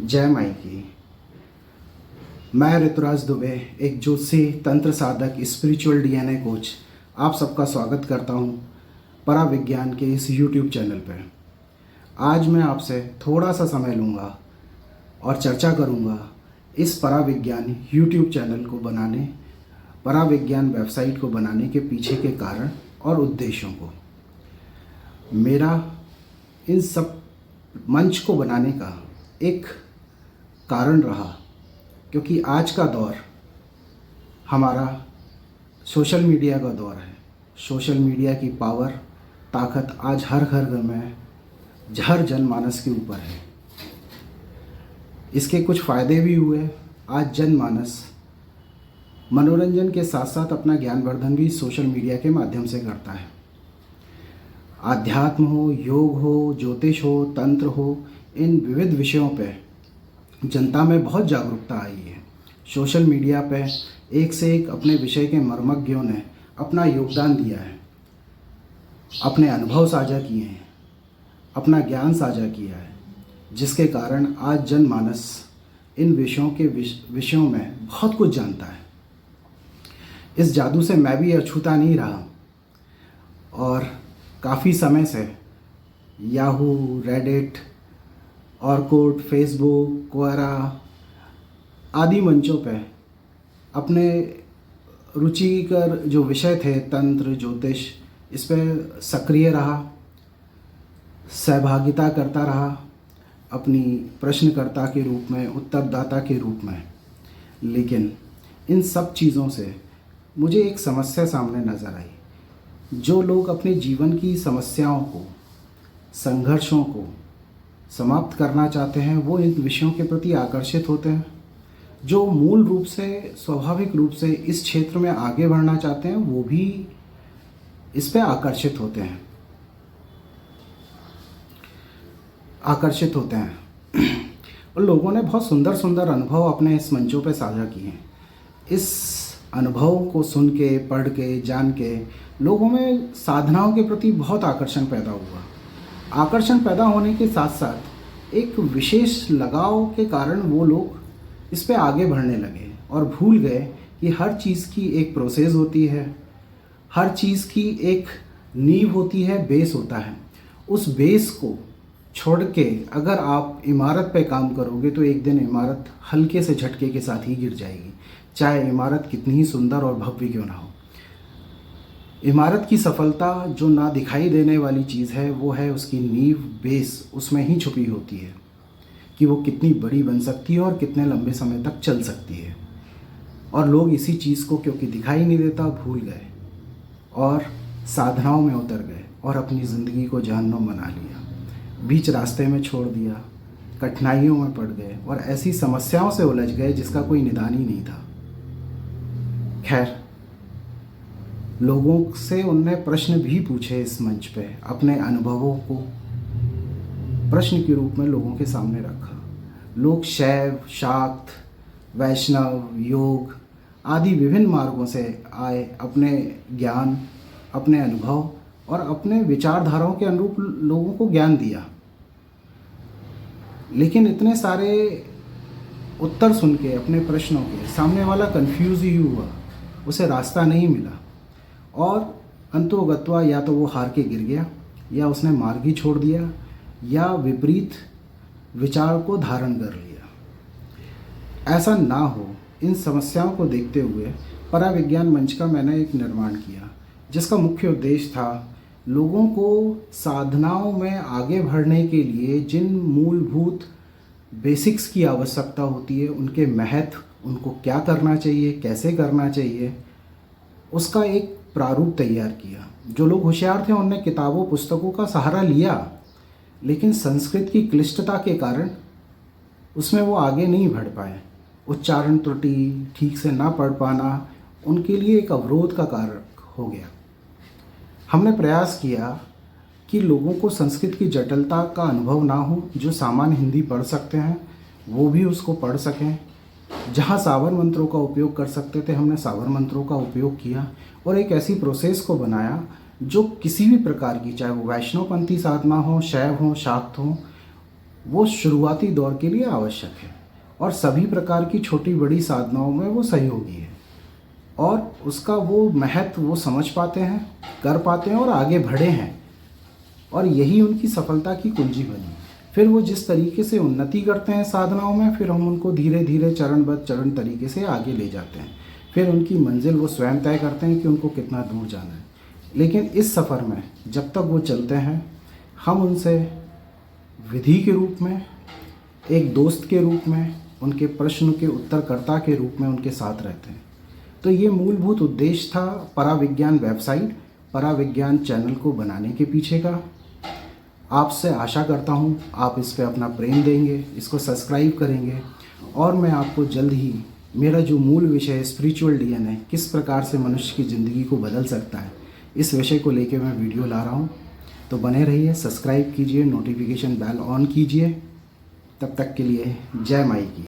जय माई की। मैं ऋतुराज दुबे, एक ज्योतिषी, तंत्र साधक, स्पिरिचुअल डीएनए कोच, आप सबका स्वागत करता हूं पराविज्ञान के इस यूट्यूब चैनल पर। आज मैं आपसे थोड़ा सा समय लूँगा और चर्चा करूँगा इस पराविज्ञान यूट्यूब चैनल को बनाने, पराविज्ञान वेबसाइट को बनाने के पीछे के कारण और उद्देश्यों को। मेरा इन सब मंच को बनाने का एक कारण रहा क्योंकि आज का दौर हमारा सोशल मीडिया का दौर है। सोशल मीडिया की पावर, ताकत आज हर घर में, हर जनमानस के ऊपर है। इसके कुछ फ़ायदे भी हुए। आज जनमानस मनोरंजन के साथ साथ अपना ज्ञानवर्धन भी सोशल मीडिया के माध्यम से करता है। आध्यात्म हो, योग हो, ज्योतिष हो, तंत्र हो, इन विविध विषयों पे जनता में बहुत जागरूकता आई है। सोशल मीडिया पे एक से एक अपने विषय के मर्मज्ञों ने अपना योगदान दिया है, अपने अनुभव साझा किए हैं, अपना ज्ञान साझा किया है, जिसके कारण आज जनमानस इन विषयों में बहुत कुछ जानता है। इस जादू से मैं भी अछूता नहीं रहा और काफ़ी समय से Yahoo, Reddit, Orkut, Facebook, Quora आदि मंचों पे अपने रुचिकर जो विषय थे, तंत्र, ज्योतिष, इस पे सक्रिय रहा, सहभागिता करता रहा, अपनी प्रश्नकर्ता के रूप में, उत्तरदाता के रूप में। लेकिन इन सब चीज़ों से मुझे एक समस्या सामने नज़र आई। जो लोग अपने जीवन की समस्याओं को, संघर्षों को समाप्त करना चाहते हैं, वो इन विषयों के प्रति आकर्षित होते हैं। जो मूल रूप से, स्वाभाविक रूप से इस क्षेत्र में आगे बढ़ना चाहते हैं, वो भी इस पे आकर्षित होते हैं। और लोगों ने बहुत सुंदर सुंदर अनुभव अपने इस मंचों पे साझा किए हैं। इस अनुभव को सुन के, पढ़ के, जान के लोगों में साधनाओं के प्रति बहुत आकर्षण पैदा हुआ। आकर्षण पैदा होने के साथ साथ एक विशेष लगाव के कारण वो लोग इस पे आगे बढ़ने लगे और भूल गए कि हर चीज़ की एक प्रोसेस होती है, हर चीज़ की एक नींव होती है, बेस होता है। उस बेस को छोड़ के अगर आप इमारत पे काम करोगे तो एक दिन इमारत हल्के से झटके के साथ ही गिर जाएगी, चाहे इमारत कितनी ही सुंदर और भव्य क्यों ना हो। इमारत की सफलता जो ना दिखाई देने वाली चीज़ है, वो है उसकी नींव, बेस उसमें ही छुपी होती है कि वो कितनी बड़ी बन सकती है और कितने लंबे समय तक चल सकती है। और लोग इसी चीज़ को, क्योंकि दिखाई नहीं देता, भूल गए और साधनाओं में उतर गए और अपनी ज़िंदगी को जहन्नुम बना लिया, बीच रास्ते में छोड़ दिया, कठिनाइयों में पड़ गए और ऐसी समस्याओं से उलझ गए जिसका कोई निदान ही नहीं था। खैर, लोगों से उनने प्रश्न भी पूछे इस मंच पे, अपने अनुभवों को प्रश्न के रूप में लोगों के सामने रखा। लोग शैव, शाक्त, वैष्णव, योग आदि विभिन्न मार्गों से आए, अपने ज्ञान, अपने अनुभव और अपने विचारधाराओं के अनुरूप लोगों को ज्ञान दिया। लेकिन इतने सारे उत्तर सुन के अपने प्रश्नों के, सामने वाला कंफ्यूज ही हुआ, उसे रास्ता नहीं मिला और अंतोगत्वा या तो वो हार के गिर गया, या उसने मार्ग ही छोड़ दिया, या विपरीत विचार को धारण कर लिया। ऐसा ना हो, इन समस्याओं को देखते हुए पराविज्ञान मंच का मैंने एक निर्माण किया, जिसका मुख्य उद्देश्य था लोगों को साधनाओं में आगे बढ़ने के लिए जिन मूलभूत बेसिक्स की आवश्यकता होती है, उनके महत्व, उनको क्या करना चाहिए, कैसे करना चाहिए, उसका एक प्रारूप तैयार किया। जो लोग होशियार थे उनने किताबों, पुस्तकों का सहारा लिया, लेकिन संस्कृत की क्लिष्टता के कारण उसमें वो आगे नहीं बढ़ पाए। उच्चारण त्रुटि, ठीक से ना पढ़ पाना उनके लिए एक अवरोध का कारक हो गया। हमने प्रयास किया कि लोगों को संस्कृत की जटिलता का अनुभव ना हो, जो सामान्य हिंदी पढ़ सकते हैं वो भी उसको पढ़ सकें। जहाँ सावर मंत्रों का उपयोग कर सकते थे, हमने सावर मंत्रों का उपयोग किया और एक ऐसी प्रोसेस को बनाया जो किसी भी प्रकार की, चाहे वो वैष्णवपंथी साधना हो, शैव हो, शाक्त हो, वो शुरुआती दौर के लिए आवश्यक है और सभी प्रकार की छोटी बड़ी साधनाओं में वो सहयोगी है और उसका वो महत्व वो समझ पाते हैं, कर पाते हैं और आगे बढ़े हैं और यही उनकी सफलता की कुंजी बनी। फिर वो जिस तरीके से उन्नति करते हैं साधनाओं में, फिर हम उनको धीरे धीरे चरणबद्ध चरण तरीके से आगे ले जाते हैं। फिर उनकी मंजिल वो स्वयं तय करते हैं कि उनको कितना दूर जाना है। लेकिन इस सफ़र में जब तक वो चलते हैं, हम उनसे विधि के रूप में, एक दोस्त के रूप में, उनके प्रश्न के उत्तरकर्ता के रूप में उनके साथ रहते हैं। तो ये मूलभूत उद्देश्य था पराविज्ञान वेबसाइट, पराविज्ञान चैनल को बनाने के पीछे का। आपसे आशा करता हूँ आप इस पे अपना प्रेम देंगे, इसको सब्सक्राइब करेंगे और मैं आपको जल्द ही मेरा जो मूल विषय है स्पिरिचुअल डीएनए, किस प्रकार से मनुष्य की ज़िंदगी को बदल सकता है, इस विषय को लेके मैं वीडियो ला रहा हूँ। तो बने रहिए, सब्सक्राइब कीजिए, नोटिफिकेशन बेल ऑन कीजिए। तब तक के लिए जय माई की।